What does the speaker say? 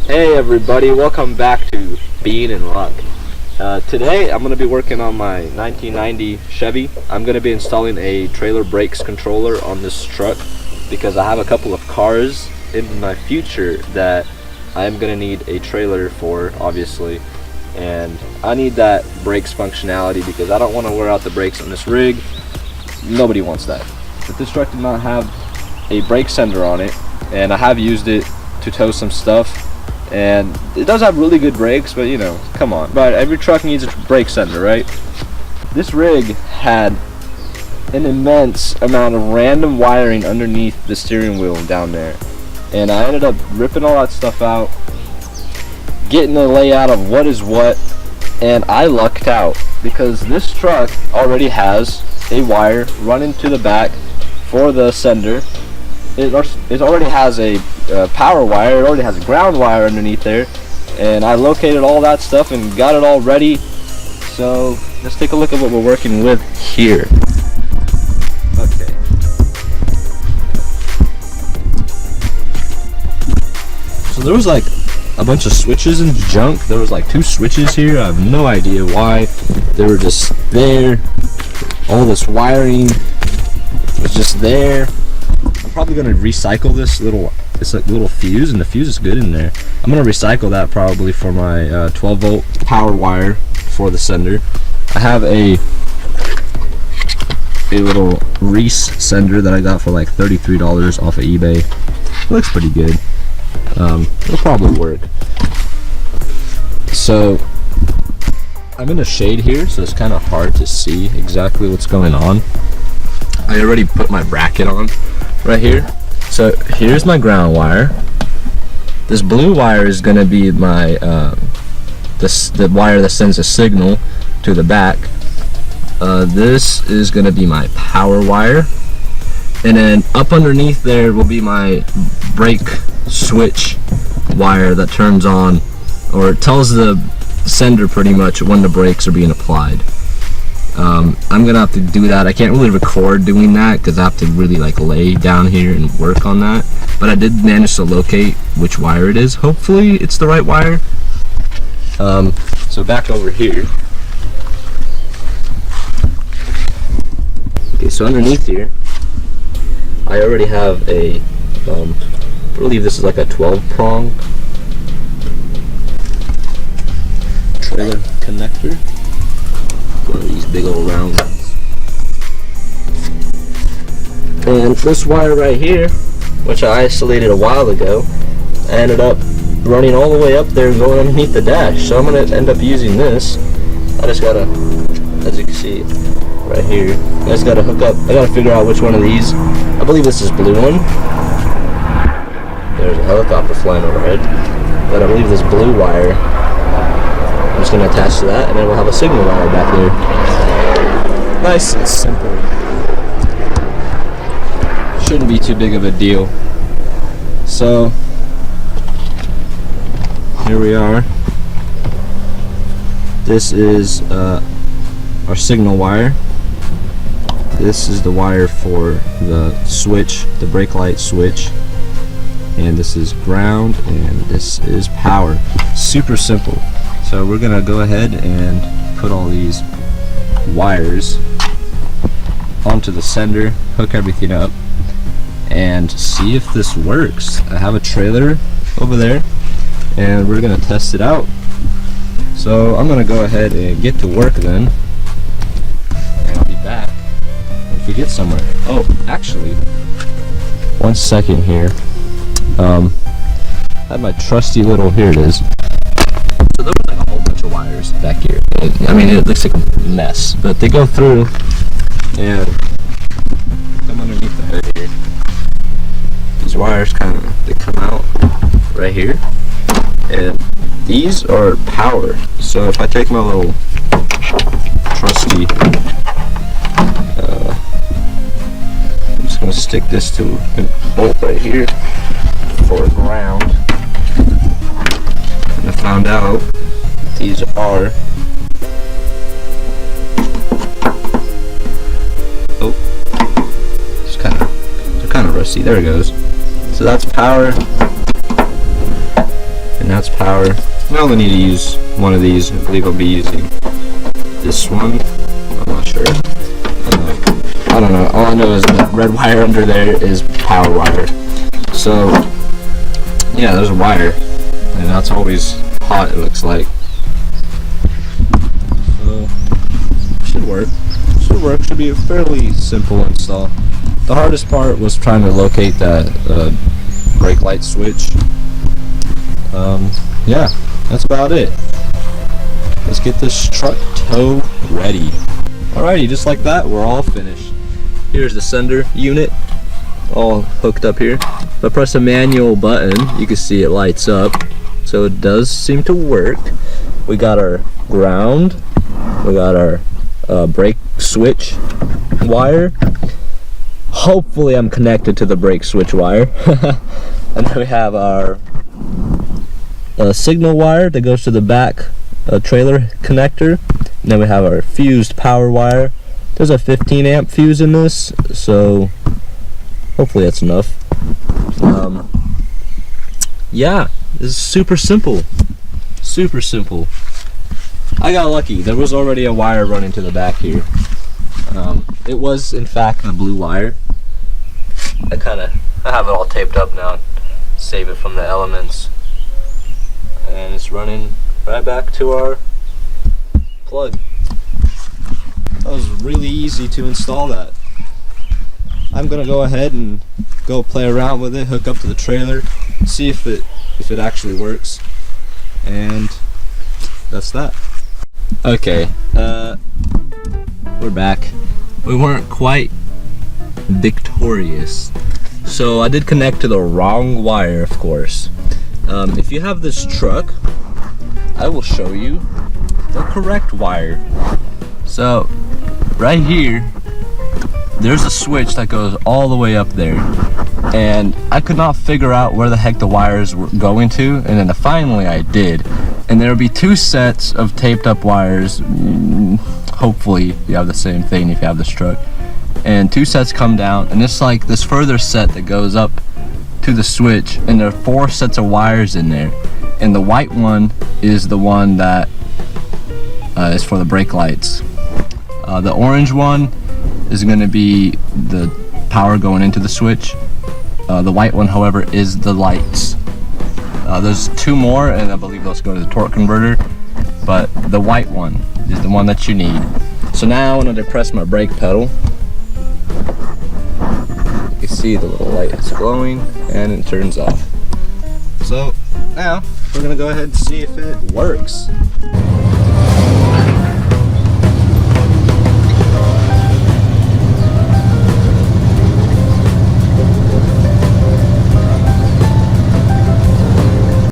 Hey everybody, welcome back to Bean and Luck. Today I'm going to be working on my 1990 Chevy. I'm going to be installing a trailer brakes controller on this truck because I have a couple of cars in my future that I am going to need a trailer for, obviously. And I need that brakes functionality because I don't want to wear out the brakes on this rig. Nobody wants that. But this truck did not have a brake sender on it, and I have used it to tow some stuff. And it does have really good brakes, but you know, come on. But every truck needs a brake sender, right? This rig had an immense amount of random wiring underneath the steering wheel down there. And I ended up ripping all that stuff out, getting the layout of what is what, and I lucked out because this truck already has a wire running to the back for the sender. It already has a power wire, it already has a ground wire underneath there, and I located all that stuff and got it all ready. So let's take a look at what we're working with here. Okay. So there was like a bunch of switches and junk. There was like 2 switches here. I have no idea why. They were just there. All this wiring was just there. I'm probably going to recycle this little fuse, and the fuse is good in there. I'm going to recycle that probably for my 12 volt power wire for the sender. I have a little Reese sender that I got for like $33 off of eBay. It looks pretty good. It'll probably work. So I'm in a shade here, so it's kind of hard to see exactly what's going on. I already put my bracket on right here. So here's my ground wire. This blue wire is going to be my the wire that sends a signal to the back. This is going to be my power wire, and then up underneath there will be my brake switch wire that turns on, or it tells the sender pretty much when the brakes are being applied. I'm gonna have to do that. I can't really record doing that because I have to really like lay down here and work on that, but I did manage to locate which wire it is. Hopefully it's the right wire. So back over here. Okay, so underneath here I already have a I believe this is like a 12 prong trailer connector. One of these big old round ones. And this wire right here, which I isolated a while ago, I ended up running all the way up there going underneath the dash. So I'm going to end up using this. I just got to, as you can see right here, I just got to hook up, I got to figure out which one of these. I believe this is blue one. There's a helicopter flying overhead. But I believe this blue wire, I'm just going to attach to that, and then we'll have a signal wire back there. Nice and simple. Shouldn't be too big of a deal. So, here we are. This is our signal wire. This is the wire for the switch, the brake light switch. And this is ground, and this is power. Super simple. So we're gonna go ahead and put all these wires onto the sender, hook everything up, and see if this works. I have a trailer over there, and we're gonna test it out. So I'm gonna go ahead and get to work then, and I'll be back if we get somewhere. Oh, actually, 1 second here. I have my trusty little, here it is. So there was like a whole bunch of wires back here. I mean, it looks like a mess, but they go through and come underneath the hood here. These wires they come out right here, and these are power. So if I take my little trusty, I'm just gonna stick this to a bolt right here for ground. And I found out these are they're kind of rusty. There it goes. So that's power. And That's power. I only need to use one of these. I believe I'll be using this one. I'm not sure. I don't know. All I know is the red wire under there is power wire. So, yeah, there's a wire. And that's always hot, it looks like. So, should work. Should be a fairly simple install. The hardest part was trying to locate that brake light switch. Yeah, that's about it. Let's get this truck tow ready. Alrighty, just like that, we're all finished. Here's the sender unit, all hooked up here. If I press a manual button, you can see it lights up. So it does seem to work. We got our ground, we got our brake switch wire. Hopefully I'm connected to the brake switch wire. And then we have our signal wire that goes to the back trailer connector. And then we have our fused power wire. There's a 15 amp fuse in this, so hopefully that's enough. Yeah, this is super simple. Super simple. I got lucky. There was already a wire running to the back here. It was in fact the blue wire. I have it all taped up now. Save it from the elements. And it's running right back to our plug. That was really easy to install that. I'm gonna go ahead and go play around with it, hook up to the trailer, see if it actually works, and that's that. Okay, we're back. We weren't quite victorious, so I did connect to the wrong wire, of course. If you have this truck, I will show you the correct wire. So right here, there's a switch that goes all the way up there, and I could not figure out where the heck the wires were going to, and then finally I did. And there will be two sets of taped up wires. Hopefully you have the same thing if you have this truck. And two sets come down, and it's like this further set that goes up to the switch, and there are 4 sets of wires in there. And the white one is the one that is for the brake lights. The orange one is going to be the power going into the switch. The white one, however, is the lights. There's 2 more, and I believe those go to the torque converter, but the white one is the one that you need. So now when I depress my brake pedal, you can see the little light is glowing and it turns off. So now we're gonna go ahead and see if it works.